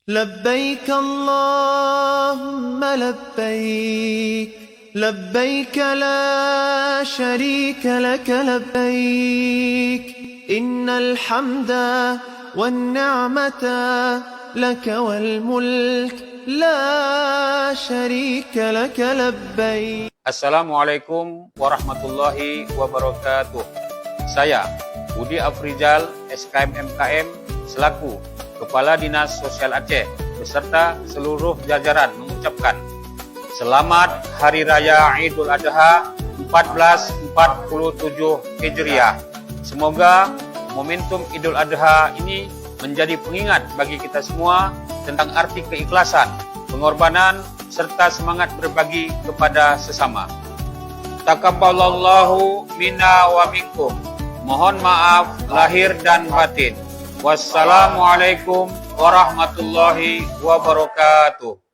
لبيك اللهم لبيك لبيك لا شريك لك لبيك إن الحمد والنعمة لك والملك لا شريك لك لبيك. Assalamualaikum warahmatullahi wabarakatuh. Saya Budi Afrizal, SKM MKM, selaku Kepala Dinas Sosial Aceh beserta seluruh jajaran mengucapkan Selamat Hari Raya Idul Adha 1447 Hijriah. Semoga momentum Idul Adha ini menjadi pengingat bagi kita semua tentang arti keikhlasan, pengorbanan, serta semangat berbagi kepada sesama. Taqabbalallahu minna wa minkum. Mohon maaf lahir dan batin. Wassalamualaikum warahmatullahi wabarakatuh.